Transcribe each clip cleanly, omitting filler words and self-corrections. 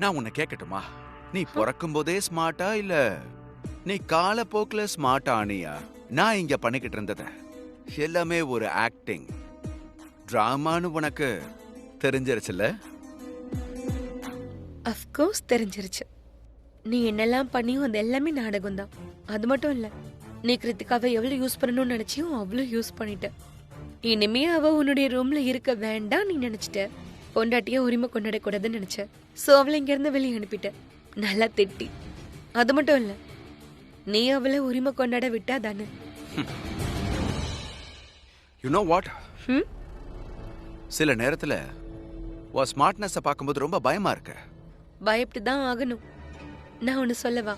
நான் உன்னை கேட்கட்டுமா? நீ பிறக்கும் போதே ஸ்மார்ட்டா இல்ல நீ காலப்போக்குல ஸ்மார்ட்டா ஆனியா? நான் இங்க பண்ணிக்கிட்டு இருந்தத எல்லாமே ஒரு ஆக்டிங் டிராமான்னு உனக்கு தெரிஞ்சிருச்சுல? அஃப்கோர்ஸ் தெரிஞ்சிருச்சு. நீ என்னெல்லாம் பண்ணியும் அது எல்லாமே நாடகம் தான். அது மட்டும் இல்ல, நீ கிருத்திகாவை எவ்வளவு யூஸ் பண்ணணும்னு நினைச்சியோ அவ்வளவு யூஸ் பண்ணிட்ட. இனிமே அவ உன்னுடைய ரூம்ல இருக்க வேண்டாம் நீ நினைச்சிட்ட. பொண்டாட்டியா உரிமை கொண்டாட கூடாதுன்னு நினைச்ச. சோ அவளை இங்க இருந்து வெளியே அனுப்பிட்ட. நல்லா திட்டி. அது மட்டும் இல்ல, நீ அவளை உரிமை கொண்டாட விட்டா தானே. யூ நோ வாட், சில நேரத்துல உன் ஸ்மார்ட்னஸை பார்க்கும்போது ரொம்ப பயமா இருக்கு. பயப்பட்டுதான் ஆகணும். நான் ஒன்னு சொல்லவா?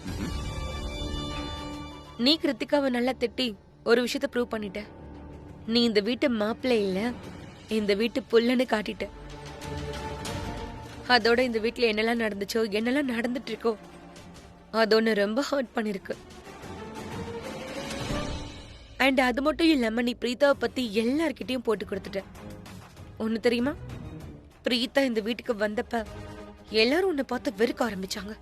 நீ கிருத்திகாவை நல்லா திட்டி ஒரு விஷயத்த ப்ரூவ் பண்ணிட்ட. நீ இந்த வீட்டு மாப்பிள்ளை இல்ல, இந்த வீட்டு புள்ளன்னு காட்டிட்ட. அதோட இந்த வீட்டுல என்னெல்லாம் நடந்துச்சோ என்னெல்லாம் நடந்துட்டு இருக்கோ அது ஒன்னு ரொம்ப ஹர்ட் பண்ணிருக்கு. அண்ட் அது மட்டும் இல்லாம நீ பிரீதாவை பத்தி எல்லார்கிட்டயும் போட்டு கொடுத்துட்ட. ஒன்னு தெரியுமா? பிரீதா இந்த வீட்டுக்கு வந்தப்ப எல்லாரும் உன்னை பார்த்து வெறுக்க ஆரம்பிச்சாங்க.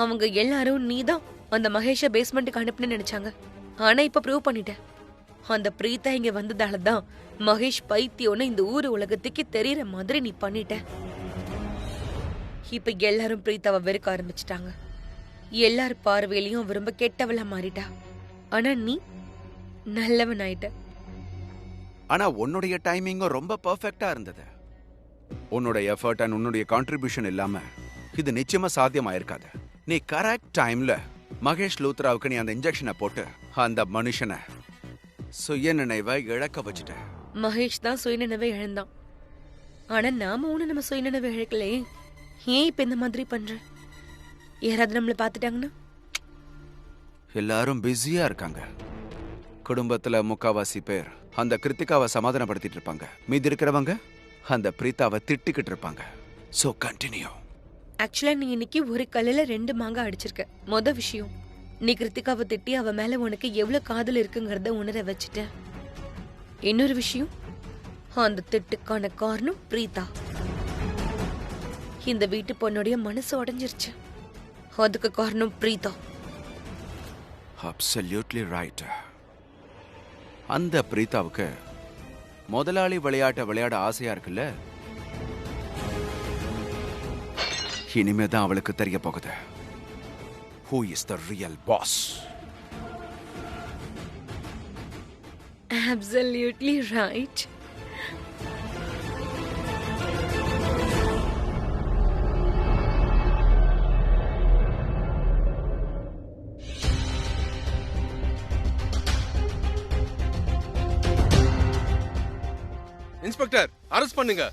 அவங்க எல்லாரும் நீதான் அந்த மகேஷ பேஸ்மெண்ட்டுக்கு அனுப்புன்னு நினைச்சாங்க. ஆனா இப்ப ப்ரூவ் பண்ணிட்ட. அந்த பிரீதா இங்க வந்ததாலதான் மகேஷ் பைத்தியோன்னு இந்த ஊரு உலகத்துக்கு தெரியற மாதிரி நீ பண்ணிட்ட. இப்ப எல்லாரும் பிரீதாவை வெறுக்க ஆரம்பிச்சிட்டாங்க. எல்லார் பார்வையிலையும் அவ ரொம்ப கெட்டவளா மாறிட்டா. ஆனா நீ நல்லவன் ஆயிட்ட. ஆனா உன்னுடைய டைமிங்கும் ரொம்ப பெர்ஃபெக்ட்டா இருந்தது. உன்னோட எஃபர்ட் அண்ட் உன்னுடைய கான்ட்ரிபியூஷன் இல்லாம இது நிச்சயமா சாத்தியமாயிருக்காது. நீ கரெக்ட் டைம்ல மகேஷ் லூத்ராவுக்கு நீ அந்த இன்ஜெக்ஷனை போட்டு அந்த மனுஷனை சுயநினைவை இழக்க வச்சுட்ட. மகேஷ் தான் சுயநினைவை இழந்தான். ஆனா நாம ஒண்ணு நம்ம சுயநினைவை இழக்கலே. ஏன் இப்ப இந்த மாதிரி பண்ற? யாராவது நம்மள பாத்துட்டாங்கன்னா? எல்லாரும் பிஸியா இருக்காங்க. குடும்பத்துல முக்காவாசி பேர் அந்த கிருத்திகாவை சமாதானப்படுத்திட்டு இருப்பாங்க. மீதி இருக்கிறவங்க அந்த பிரீதாவை திட்டிக்கிட்டு இருப்பாங்க. So continue. ஆக்சுவலா நீ இன்னைக்கு ஒரு கல்லுல 2 மாங்காய் அடிச்சிருக்க. மொத விஷயம், நீ கிருத்திகாவை திட்டி அவ மேல உனக்கு எவ்வளவு காதல் இருக்குங்கறத உணர வச்சுட்ட. இன்னொரு விஷயம், அந்த திட்டுக்கான காரணம் பிரீதா. இந்த வீட்டு பொண்ணுடைய மனசு உடைஞ்சிருச்சு. அதுக்கு காரணம் பிரீதா. Absolutely right. அந்த பிரீதாவுக்கு முதலாளி விளையாட்ட விளையாட ஆசையா இருக்குல்ல? இனிமேதான் அவளுக்கு தெரிய போகுது. Who is the real boss? Absolutely right. Inspector, arrest பண்ணுங்க.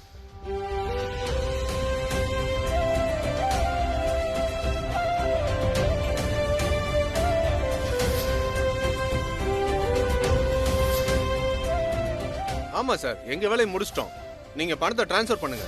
ஆமா சார், எங்க வேலையை முடிச்சிட்டோம். நீங்க பணத்தை டிரான்ஸ்ஃபர் பண்ணுங்க.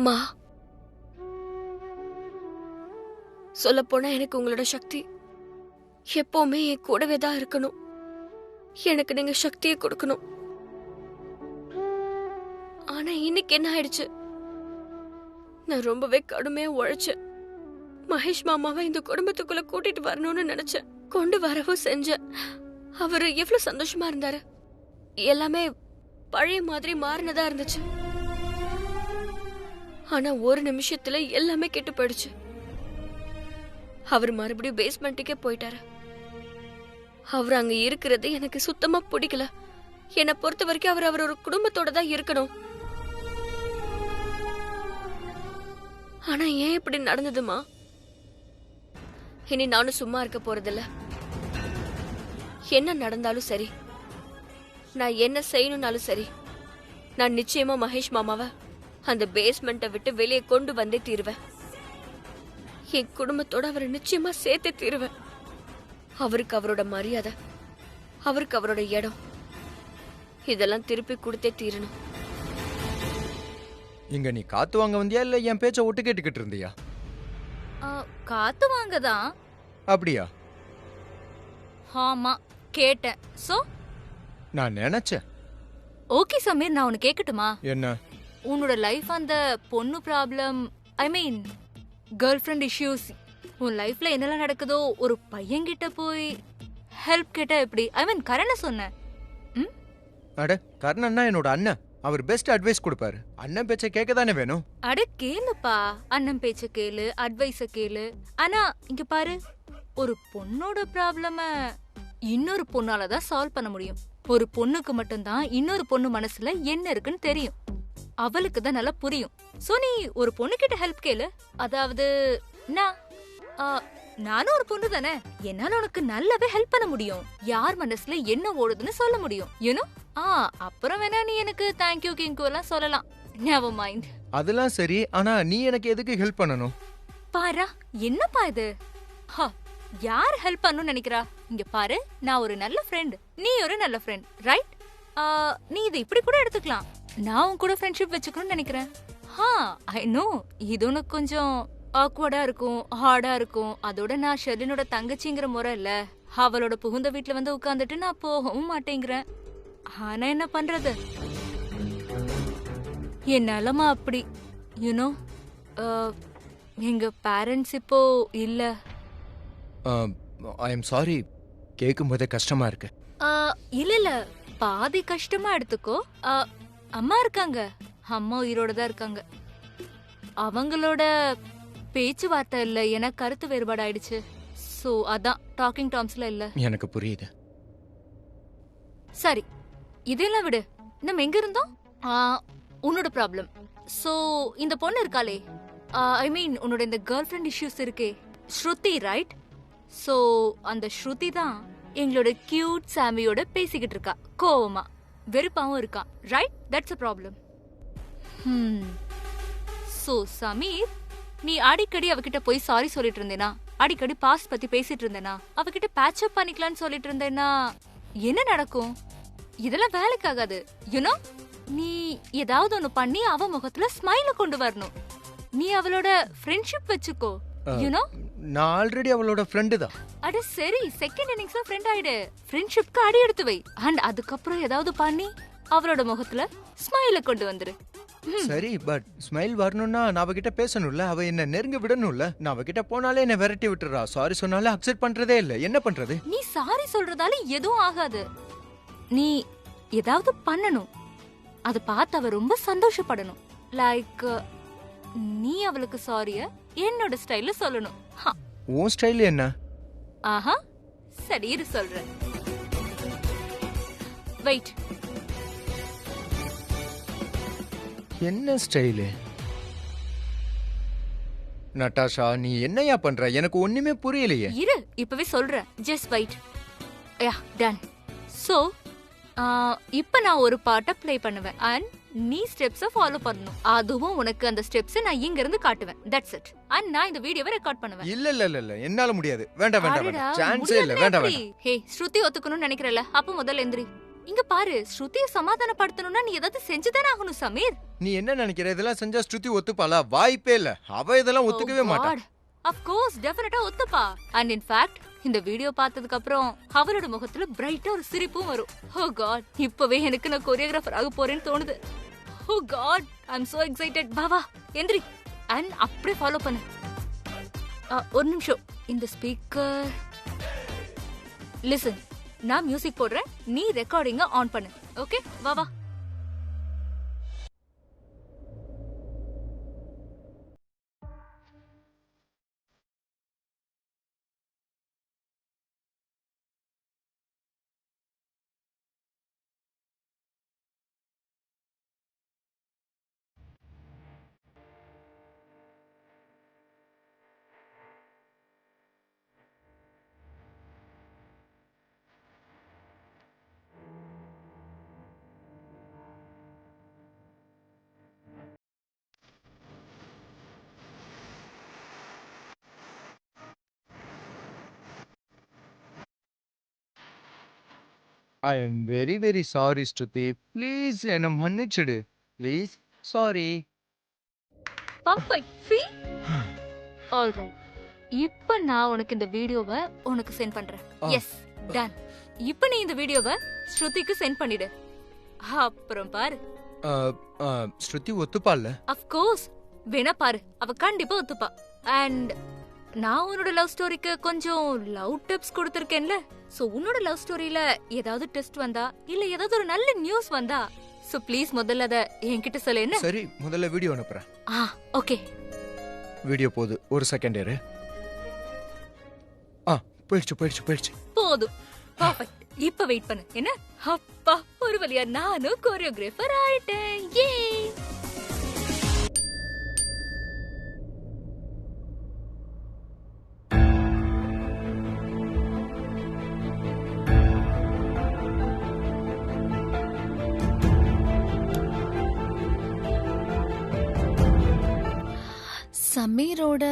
மா, சொல்லப்போனா எனக்கு உங்களோட சக்தி எப்பவுமே என் கூடவே தான் இருக்கணும். எனக்கு நீங்க சக்தியை கொடுக்கணும். ஆனா இன்னைக்கு என்ன ஆயிடுச்சு? நான் ரொம்பவே கடுமையா உழைச்சேன். மகேஷ் மாமாவை இந்த குடும்பத்துக்குள்ள கூட்டிட்டு வரணும்னு நினைச்சேன். கொண்டு வரவும் செஞ்சேன். அவரு எவ்வளவு சந்தோஷமா இருந்தாரு. எல்லாமே பழைய மாதிரி மாறினதா இருந்துச்சு. ஆனா ஒரு நிமிஷத்துல எல்லாமே கெட்டு போயிடுச்சு. அவர் மறுபடியும் பேஸ்மெண்ட்டுக்கே போயிட்டாரு. அவர் அங்க இருக்கிறது எனக்கு சுத்தமா பிடிக்கல. என்னை பொறுத்த வரைக்கும் அவர் ஒரு குடும்பத்தோட தான் இருக்கணும். ஆனா ஏன் இப்படி நடந்ததுமா? இனி நானும் சும்மா இருக்க போறதில்ல. என்ன நடந்தாலும் சரி, நான் என்ன செய்யணும்னாலும் சரி, நான் நிச்சயமா மகேஷ் மாமாவை அந்த பேஸ்மெண்ட்டை விட்டு வெளியே கொண்டு வந்தே தீருவேன். என் குடும்பத்தோட அவரை நிச்சயமா சேர்த்தே தீருவேன். அவருக்கு அவரோட மரியாதை, அவருக்கு அவரோட இடம், இதெல்லாம் திருப்பி கொடுத்தே தீரணும். இங்க நீ காத்து வாங்க வந்தியா இல்ல என் பேச்ச ஒட்டு கேட்டுக்கிட்டு இருந்தியா? காத்து வாங்கதான். அப்படியா? ஆமா கேட்டேன். சோ நான் நினைச்சேன். ஓகே சமீர், நான் உனக்கு கேட்கட்டுமா? என்ன? உன்னோட லைஃப் அந்த பொண்ணு ப்ராப்ளம், ஐ மீன் கேர்ள் ஃப்ரெண்ட் இஷ்யூஸ், உன் லைஃப்ல என்னெல்லாம் நடக்குதோ ஒரு பையன்கிட்ட போய் ஹெல்ப் கேட்டா எப்படி? ஐ மீன் கரண சொன்னேன். அட கர்ணன்னா என்னோட அண்ணன், அவர் பெஸ்ட் அட்வைஸ் கொடுப்பாரு. அண்ணன் பேச்ச கேட்க தானே வேணும். அட கேளுப்பா, அண்ணன் பேச்ச கேளு, அட்வைஸ கேளு. ஆனா இங்க பாரு, ஒரு பொண்ணோட ப்ராப்ளம இன்னொரு பொண்ணாலதான் சால்வ் பண்ண முடியும். ஒரு பொண்ணுக்கு மட்டும்தான் இன்னொரு பொண்ணு மனசுல என்ன இருக்குன்னு தெரியும். அவளுக்கு தான் நல்லா புரியும். சோ நீ ஒரு பொண்ணு கிட்ட ஹெல்ப் கேளு. அதாவது நானும் ஒரு பொண்ணு தானே, என்னால உனக்கு நல்லாவே ஹெல்ப் பண்ண முடியும். யார் மனசுல என்ன ஓடுதுன்னு சொல்ல முடியும். யூனோ? அப்புறம் வேணா நீ எனக்கு தேங்க்யூ கிங்கு எல்லாம் சொல்லலாம். Never mind. அதெல்லாம் சரி, ஆனா நீ எனக்கு எதுக்கு ஹெல்ப் பண்ணணும்? பாரா, என்னப்பா இது? யார் ஹெல்ப் பண்ணணும்னு நினைக்கிறா? இங்க பாரு, நான் ஒரு நல்ல ஃப்ரெண்ட், நீ ஒரு நல்ல ஃப்ரெண்ட், ரைட்? நீ இதை இப்படி கூட எடுத்துக்கலாம். நான் உன் கூட ஃப்ரெண்ட்ஷிப் வச்சுக்கணும்னு நினைக்கிறேன். ஐ நோ இது உனக்கு கொஞ்சம் ஆக்வர்டா இருக்கும், ஹார்டா இருக்கும். அதோட நான் ஷெர்லினோட தங்கச்சிங்கிற முறை இல்ல, அவளோட புகுந்த வீட்டுல வந்து உட்கார்ந்துட்டு நான் போகவும் மாட்டேங்கிறேன். ஆனா என்ன பண்றது, என் நிலமா அப்படி. யூனோ, எங்க பேரண்ட்ஸ் இப்போ இல்ல. ஐ எம் சாரி, கேட்கும் போதே கஷ்டமா இருக்கு. இல்ல பாதி கஷ்டமா எடுத்துக்கோ. அம்மா இருக்காங்க, அம்மா உயிரோட தான் இருக்காங்க. அவங்களோட பேச்சுவார்த்தை இல்ல, எனக்கு கருத்து வேறுபாடு ஆயிடுச்சு. சோ அதான் டாக்கிங் டாம்ஸ்ல இல்ல. எனக்கு புரியுது. சரி, இதெல்லாம் விடு. நம்ம எங்க இருந்தோம்? உன்னோட ப்ராப்ளம். சோ இந்த பொண்ணு இருக்காளே, ஐ மீன் உன்னோட இந்த கேர்ள் ஃப்ரெண்ட் இஷ்யூஸ் இருக்கே, ஸ்ருதி, ரைட்? சோ அந்த ஸ்ருதி தான் எங்களோட கியூட் சாமியோட பேசிக்கிட்டு இருக்கா, கோவமா, வெறுப்பாவும் இருக்கா, right? That's a problem. So Sameer, நீ அடிக்கடி அவகிட்ட போய் சாரி சொல்லிட்டு இருந்தேனா, அடிக்கடி பாஸ்ட் பத்தி பேசிட்டு இருந்தேனா, அவகிட்ட பேட்ச் அப் பண்ணிக்கலாம்னு சொல்லிட்டு இருந்தேனா என்ன நடக்கும்? இதெல்லாம் வேலைக்கு ஆகாது. யூனோ, நீ ஏதாவது ஒண்ணு பண்ணி அவ முகத்துல ஸ்மைல கொண்டு வரணும். நீ அவளோட ஃப்ரெண்ட்ஷிப் வச்சுக்கோ. யூனோ, நான் ஆல்ரெடி அவளோட ஃப்ரெண்டு தான். அட சரி, செகண்ட் இன்னிங்ஸ்ல ஃப்ரெண்ட் ஆயிடு. ஃப்ரெண்ட்ஷிப்க்கு அடி எடுத்து வை. அண்ட் அதுக்கப்புறம் ஏதாவது பண்ணி அவளோட முகத்துல ஸ்மைல கொண்டு வந்துரு. சரி, பட் ஸ்மைல் வரணும்னா நான் அவகிட்ட பேசணும்ல, அவ என்ன நெருங்க விடணும்ல. நான் அவகிட்ட போனாலே என்ன விரட்டி விட்டுறா, சாரி சொன்னாலே அக்செப்ட் பண்றதே இல்ல. என்ன பண்றது? நீ சாரி சொல்றதால எதுவும் ஆகாது. நீ ஏதாவது பண்ணணும், அத பார்த்து அவ ரொம்ப சந்தோஷப்படணும். லைக் நீ அவளுக்கு சாரிய என்னோட ஸ்டைல்ல சொல்லணும். உன் ஸ்டைல் என்ன? ஆஹா, சரி இரு சொல்றேன். வெயிட். என்ன ஸ்டைலு? நட்டாஷா, நீ என்னையா பண்ற? எனக்கு ஒண்ணுமே புரியலையே. இரு, இப்பவே சொல்றேன். Just wait. Yeah, done. So இப்ப நான் ஒரு பாட்ட ப்ளே பண்ணுவேன் அண்ட் நீ ஸ்டெப்ஸ ஃபாலோ பண்ணணும். அதுவும் உனக்கு அந்த ஸ்டெப்ஸ் நான் இங்க இருந்து காட்டுவேன். That's it. அண்ட் நான் இந்த வீடியோவை ரெக்கார்ட் பண்ணுவேன். இல்ல இல்ல இல்ல இல்ல, என்னால முடியாது. வேண்டாம் வேண்டாம் வேண்டாம், சான்ஸே இல்ல. வேண்டாம் வேண்டாம். ஹே, ஸ்ருதி ஒத்துக்கணும்னு நினைக்கிறல, அப்ப முதல்ல எந்திரி. இங்க பாரு, ஸ்ருதியை சமாதானப்படுத்தணும்னா நீ ஏதாவது செஞ்சுதானே ஆகணும் சமீர். நீ என்ன நினைக்கிற? இதெல்லாம் செஞ்சா ஸ்ருதி ஒத்துப்பாளா? வாய்ப்பே இல்ல. அவ இதெல்லாம் ஒத்துக்கவே மாட்டா. Of course, definitely ஒத்துப்பா. And in fact, இந்த வீடியோ பார்த்ததுக்கு அப்புறம் அவளோட முகத்துல பிரைட்டா ஒரு சிரிப்பும் வரும். Oh God, இப்பவே எனக்கு நான் கோரியோகிராஃபர் ஆக போறேன்னு தோணுது. Oh God, I'm so excited. வா எந்திரி and அப்படியே ஃபாலோ பண்ணு. ஒரு நிமிஷம், இந்த ஸ்பீக்கர். லிசன், நான் மியூசிக் போடுறேன், நீ ரெக்கார்டிங்க ஆன் பண்ணு. ஓகே, வா. I am very very sorry Shruti. Please என்ன மன்னிச்சிடு. Please. Sorry. Perfect. see alright. இப்போ நான் உனக்கு இந்த வீடியோவை உனக்கு சென்ட் பண்றேன். Yes done. இப்போ நீ இந்த வீடியோவை ஸ்ருதிக்கு சென்ட் பண்ணிடு. அப்புறம் பாரு. ஸ்ருதி ஒத்துப்பால? Of course. வேணா பாரு, அவ கண்டிப்பா ஒத்துப்பா. அண்ட் நான் உன்னோட லவ் ஸ்டோரிக்கு கொஞ்சம் லவ் டிப்ஸ் கொடுத்திருக்கேன்ல. சோ உன்னோட லவ் ஸ்டோரியில ஏதாவது டெஸ்ட் வந்தா இல்ல ஏதாவது ஒரு நல்ல நியூஸ் வந்தா சோ ப்ளீஸ் முதல்ல அத என்கிட்ட சொல்லு. என்ன? சரி, முதல்ல வீடியோ அனுப்புறேன். ஓகே. வீடியோ போகுது, ஒரு செகண்ட் இரு. போயிடுச்சு. போதும். பர்ஃபெக்ட். இப்ப வெயிட் பண்ணு. என்ன? அப்பா, ஒரு வழியா நானும் கோரியோகிராஃபர் ஆயிட்டேன். ஏ சமீரோட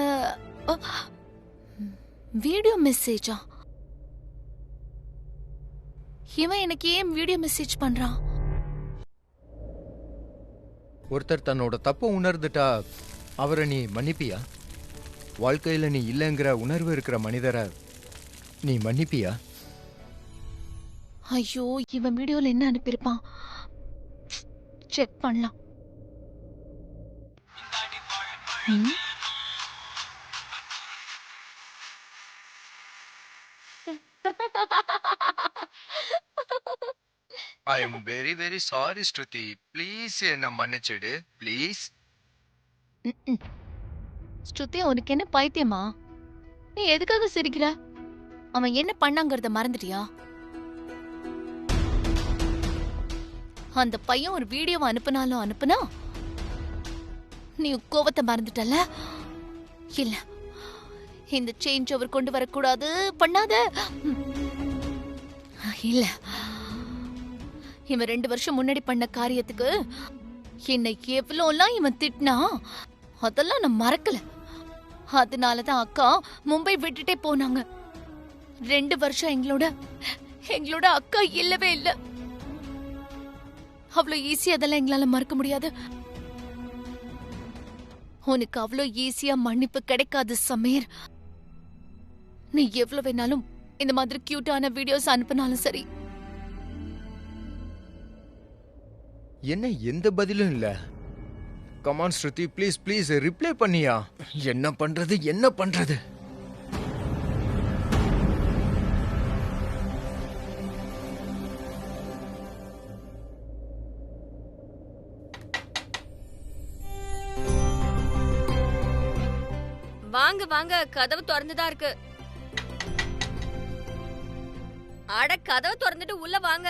வீடியோ மெசேஜா? இவன் எனக்கு ஏன் வீடியோ மெசேஜ் பண்றான்? ஒருத்தர் தன்னோட தப்ப உணர்ந்துட்டா அவரை நீ மன்னிப்பியா? வாழ்க்கையில நீ இல்லைங்கிற உணர்வு இருக்கிற மனிதரை நீ மன்னிப்பியா? ஐயோ, இவன் வீடியோல என்ன அனுப்பியிருப்பான்? செக் பண்ணலாம். ஐ am very very sorry Shruti. Please என்ன மன்னிச்சிடு. ப்ளீஸ். ஸ்ருதி, உனக்கு என்ன பைத்தியமா? நீ எதுக்காக சிரிக்கிற? அவன் என்ன பண்ணாங்கறத மறந்துட்டியா? அந்த பையன் ஒரு வீடியோவை அனுப்புனா நீ கோவத்தை மறந்துட்டல? இல்ல, இந்த சேஞ்ச் ஓவர் கொண்டு வரக்கூடாது. பண்ணாத. இல்ல, இவன் 2 வருஷம் முன்னாடி பண்ண காரியத்துக்கு என்னை எவ்வளோலாம் இவன் திட்டினா அதெல்லாம் நான் மறக்கல. அதனாலதான் அக்கா மும்பை விட்டுட்டே போனாங்க. 2 வருஷம் எங்களோட அக்கா இல்லவே இல்ல. அவ்வளோ ஈஸியா அதெல்லாம் எங்களால மறக்க முடியாது. உனக்கு அவ்வளோ ஈஸியா மன்னிப்பு கிடைக்காது சமீர். நீ எவ்வளவு வேணாலும் இந்த மாதிரி கியூட்டான வீடியோஸ் அனுப்பினாலும் சரி. என்ன எந்த பதிலும் இல்ல? Come on Shruti, please please reply பண்ணியா? என்ன பண்றது? வாங்க, கதவு திறந்துதான் இருக்கு. அட, கதவு திறந்துட்டு உள்ள வாங்க.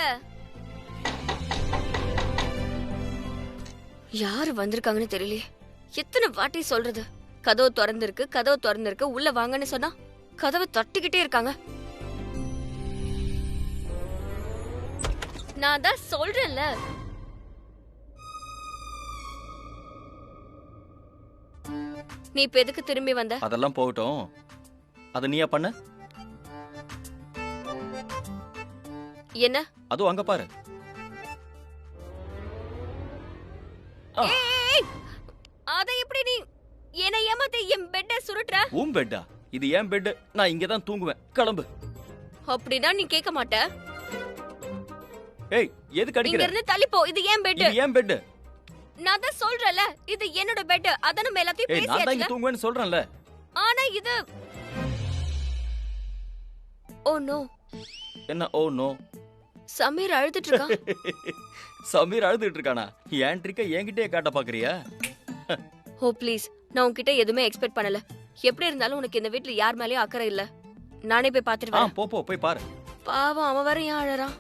யாரு வந்திருக்காங்கன்னு தெரியலையே. எத்தனை வாட்டி சொல்றது? கதவு திறந்திருக்கு, உள்ள வாங்கன்னு சொன்னா கதவை தட்டிக்கிட்டே இருக்காங்க. நான் தான் சொல்றேன்ல. நீ இப்ப எதுக்கு திரும்பி வந்த? அதெல்லாம் போகட்டும். அத நீயா பண்ண? என்ன? அதுவும் அங்க பாரு. அத எப்படி நீ என்ன ஏமாத்தி என் பெட்டை சுருட்டுற? உன் பெட்டா? இது ஏன் பெட். நான் இங்க தான் தூங்குவேன். கிளம்பு. அப்படின்னா நீ கேட்க மாட்ட. ஏய், எதுக்கு அடிக்கிற? இங்க இருந்து தள்ளி போ. இது ஏன் பெட்? இது ஏன் பெட்? நான் தான் சொல்றேன்ல, இது என்னோட பெட். அத நம்ம எல்லாத்தையும் ஏய், நான் தான் இங்க பேசியாச்சுல. தூங்குவேன்னு சொல்றேன்ல. ஆனா இது ஓ நோ. என்ன ஓ நோ? சமீர் அழுதுட்டு இருக்கான். சமீர் அழுதுட்டு இருக்கானா? ஏன் ட்ரிக்க என்கிட்டயே காட்ட பாக்குறியா? ஓ ப்ளீஸ், நான் உன்கிட்ட எதுவுமே எக்ஸ்பெக்ட் பண்ணல. எப்படி இருந்தாலும் உனக்கு இந்த வீட்ல யார் மேலயும் அக்கறை இல்ல. நானே போய் பாத்துட்டு வரேன். போ போய் பாரு. பாவம், அவன் வர ஏன் அழறான்?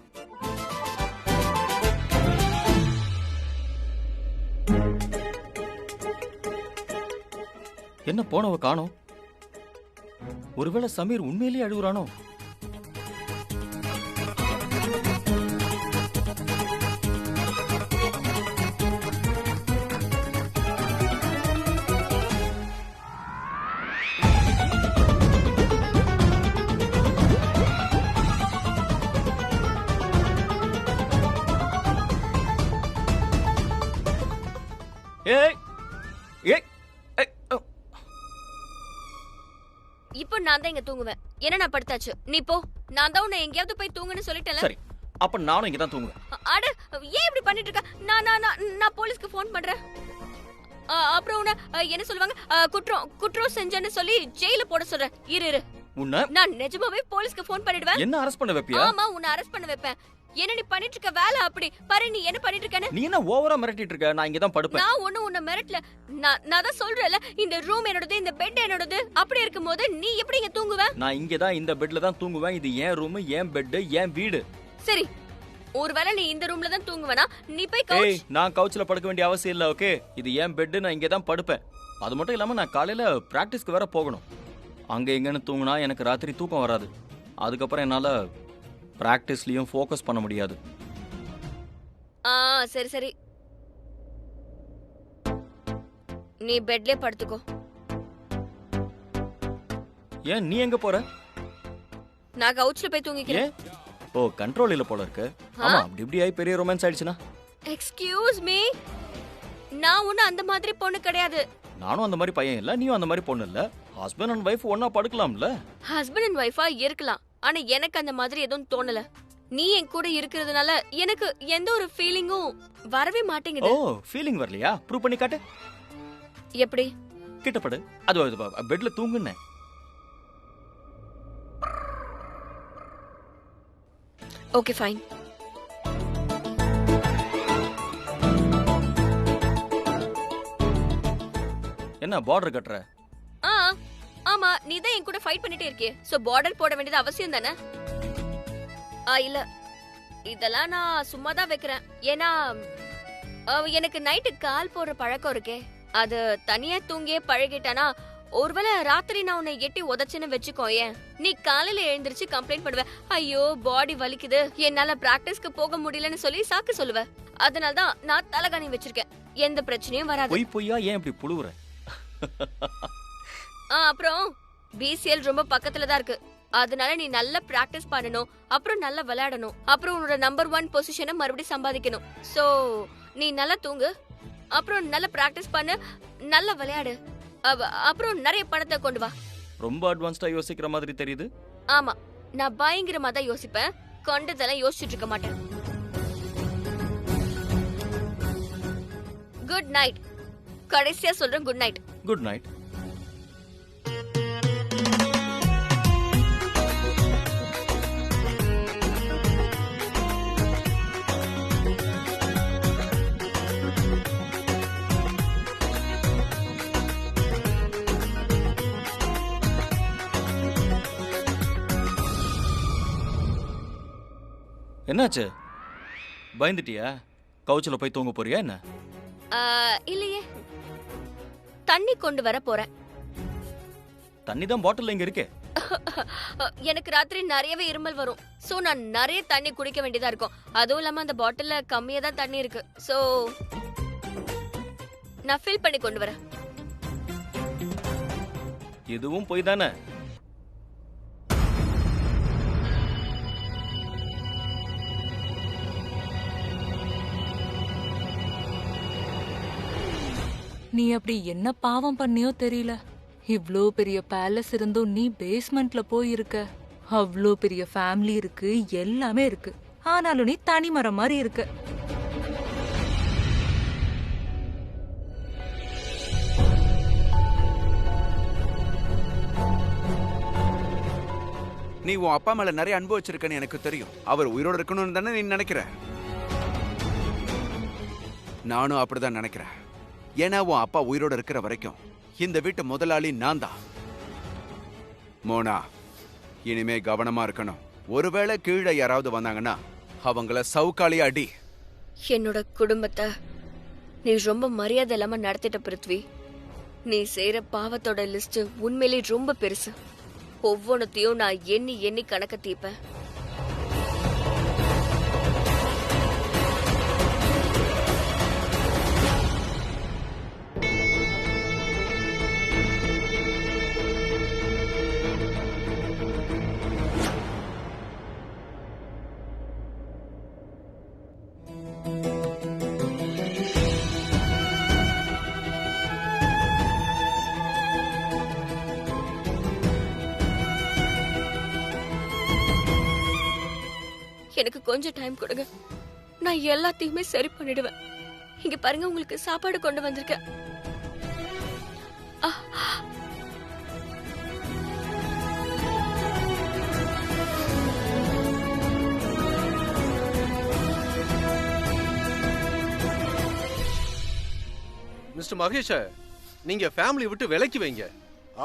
என்ன போனவ காணோம்? ஒருவேளை சமீர் உண்மையிலேயே அழுகுறானோ? ஏய் ஏய் ஏய், ஓ. இப்போ நான் தான் இங்க தூங்குவேன். ஏன்னா நான் படுத்தாச்சு. நீ போ. நான் தான் உன்னை எங்கேயாவது போய் தூங்குன்னு சொல்லிட்டேன்ல. சரி, அப்ப நானும் இங்க தான் தூங்குவேன். அட, ஏன் இப்படி பண்ணிட்டு இருக்க? நான் போலீஸ்க்கு ஃபோன் பண்றேன். அப்புறம் உன்னை என்ன சொல்லுவாங்க? குற்றம் செஞ்சேன்னு சொல்லி ஜெயில போட சொல்றேன். இரு. உன்னை நான் நிஜமாவே போலீஸ்க்கு ஃபோன் பண்ணிடுவேன். என்ன அரெஸ்ட் பண்ண வைப்பியா? ஆமா, உன்னை அரெஸ்ட் பண்ண வைப்பேன். என்ன நீ பண்ணிட்டு இருக்க வேலை அப்படி பாரு. நீ என்ன பண்ணிட்டு இருக்கன்னு? நீ என்ன ஓவரா மிரட்டிட்டு இருக்க? நான் இங்க தான் படுப்பேன். நான் ஒண்ணு உன்னை மிரட்டல. நான் தான் சொல்றேன்ல, இந்த ரூம் என்னோடது, இந்த பெட் என்னோடது. அப்படி இருக்கும்போது நீ எப்படி இங்க தூங்குவ? நான் இங்க தான் இந்த பெட்ல தான் தூங்குவேன். இது ஏன் ரூம், ஏன் பெட், ஏன் வீடு. சரி, ஒருவேளை நீ இந்த ரூம்ல தான் தூங்குவனா? நீ போய் ஏய், கவுச். நான் கவுச்ல படுக்க வேண்டிய அவசியம் இல்ல. ஓகே, இது ஏன் பெட், நான் இங்க தான் படுப்பேன். அது மட்டும் இல்லாம நான் காலையில பிராக்டிஸ்க்கு வேற போகணும். அங்க எங்கன்னு தூங்குனா எனக்கு ராத்திரி தூக்கம் வராது. அதுக்கப்புறம் என்னால பிராக்டிஸ்லயும் ஃபோக்கஸ் பண்ண முடியாது. சரி, நீ பெட்லயே படுத்துக்கோ. ஏன் நீ எங்க போற? நான் கவுச்ல போய் தூங்கிக்கிறேன். ஏன்? ஓ, கண்ட்ரோல் இல்ல போல இருக்கு. ஆமா, இப்படி ஆயி பெரிய ரொமான்ஸ் ஆயிடுச்சுனா? எக்ஸ்கியூஸ் மீ, நான் ஒண்ணு அந்த மாதிரி பொண்ணு கிடையாது. நானும் அந்த மாதிரி பையன் இல்ல, நீயும் அந்த மாதிரி பொண்ணு இல்ல. ஹஸ்பண்ட் அண்ட் வைஃப் ஒண்ணா படுக்கலாம்ல? ஹஸ்பண்ட் அண்ட் ஒய்ஃபா இருக்கலாம், ஆனா எனக்கு அந்த மாதிரி எதுவும் தோணல. நீ என் கூட இருக்கிறதுனால எனக்கு எந்த ஒரு ஃபீலிங்கும் வரவே ஓ, மாட்டேங்குது. ஃபீலிங் வரலையா? ப்ரூவ் பண்ணி காட்டு. எப்படி? கிட்டப்படு. அது பெட்ல தூங்குனே. Okay, fine. என்ன பார்டர் கட்டற? ஆமா, நீ தான் என் கூட ஃபைட் பண்ணிட்டே இருக்கியே. சோ பார்டர் போட வேண்டியது அவசியம் தானே? இல்ல, இதெல்லாம் நான் சும்மா தான் வைக்கிறேன். ஏன்னா எனக்கு நைட்டு கால் போடுற பழக்கம் இருக்கே. அது தனியா தூங்கியே பழகிட்டானா, ஒருவேளை ராத்திரி நான் உன்னை எட்டி உதச்சுன்னு வச்சுக்கோ, ஏன் நீ காலையில எழுந்திருச்சு கம்ப்ளைண்ட் பண்ணுவ. ஐயோ பாடி வலிக்குது, என்னால பிராக்டிஸ்க்கு போக முடியலன்னு சொல்லி சாக்கு சொல்லுவ. அதனாலதான் நான் தலகாணி வச்சிருக்கேன். எந்த பிரச்சனையும் வராது. பொய்யா ஏன் இப்படி புழுவுற? அப்புறம் பிசிஎல் ரொம்ப பக்கத்துல தான் இருக்கு. அதனால நீ நல்லா பிராக்டிஸ் பண்ணணும், அப்புறம் நல்லா விளையாடணும், அப்புறம் உன்னோட நம்பர் 1 பொசிஷனை மறுபடியும் சம்பாதிக்கணும். சோ நீ நல்லா தூங்கு, அப்புறம் நல்லா பிராக்டிஸ் பண்ணு, நல்லா விளையாடு, அப்புறம் நிறைய பணத்தை கொண்டு வா. ரொம்ப அட்வான்ஸ்டா யோசிக்கிற மாதிரி தெரியுது. ஆமா, நான் பயங்கரமா தான் யோசிப்பேன், கொண்டதெல்லாம் யோசிச்சுட்டு இருக்க மாட்டேன். Good night. கடைசியா சொல்றேன், குட் நைட். Good night. என்னாச்சு? பயந்துட்டியா? கவுச்சில போய் தூங்க போறியா என்ன? இல்லையே, தண்ணி கொண்டு வர போறேன். தண்ணி தான் பாட்டில் இங்க இருக்கே. எனக்கு ராத்திரி நிறையவே இருமல் வரும். சோ நான் நிறைய தண்ணி குடிக்க வேண்டியதா இருக்கும். அதுவும் இல்லாம அந்த பாட்டில்ல கம்மியா தான் தண்ணி இருக்கு. சோ நான் ஃபில் பண்ணி கொண்டு வரேன். இதுவும் போய் தானே? நீ அப்படி என்ன பாவம் பண்ணியோ தெரியல. இவ்ளோ பெரிய பேலஸ் இருந்தும் நீ பேஸ்மெண்ட்ல போய் இருக்க. அவ்ளோ பெரிய ஃபேமிலி இருக்கு, எல்லாமே இருக்கு. ஆனாலும் நீ தனிமரம் மாதிரி இருக்க. நீ உன் அப்பா மேல நிறைய அன்பு வச்சிருக்கன்னு எனக்கு தெரியும். அவர் உயிரோட இருக்கணும்னு தானே நீ நினைக்கிற? நானும் அப்படிதான் நினைக்கிறேன். ஏன்னா உன் அப்பா உயிரோட இருக்கிற வரைக்கும் இந்த வீட்டு முதலாளி நான் தான். மோனா, இனிமே கவனமா இருக்கணும். ஒருவேளை கீழே யாராவது வந்தாங்கன்னா அவங்கள சவுக்காலியா அடி. என்னோட குடும்பத்தை நீ ரொம்ப மரியாதை இல்லாம நடத்திட்ட பிருத்வி. நீ செய்யற பாவத்தோட லிஸ்ட் உண்மையிலே ரொம்ப பெருசு. ஒவ்வொன்னத்தையும் நான் எண்ணி எண்ணி கணக்க தீப்பேன். எனக்கு கொஞ்சம் டைம் கொடுங்க, நான் எல்லாத்தையுமே சரி பண்ணிடுவேன். இங்க பாருங்க, உங்களுக்கு சாப்பாடு கொண்டு வந்திருக்கேன். மிஸ்டர் மகேஷ, நீங்க ஃபேமிலி விட்டு விலக்கி வைங்க.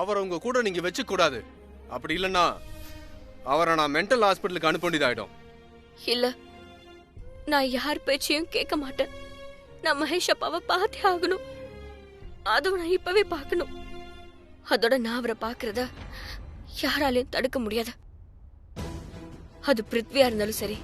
அவரை உங்க கூட நீங்க வச்சு கூடாது. அப்படி இல்லைன்னா அவரை நான் மென்டல் ஹாஸ்பிட்டலுக்கு அனுப்ப வேண்டியதாயிடும். இல்ல, நான் யார் பேச்சையும் கேட்க மாட்டேன். நான் மகேஷ் அப்பாவை பார்த்தே ஆகணும். அதுவும் நான் இப்பவே பார்க்கணும். அதோட நான் அவரை பார்க்கறத யாராலையும் தடுக்க முடியாது. அது பிருத்வியா இருந்தாலும் சரி,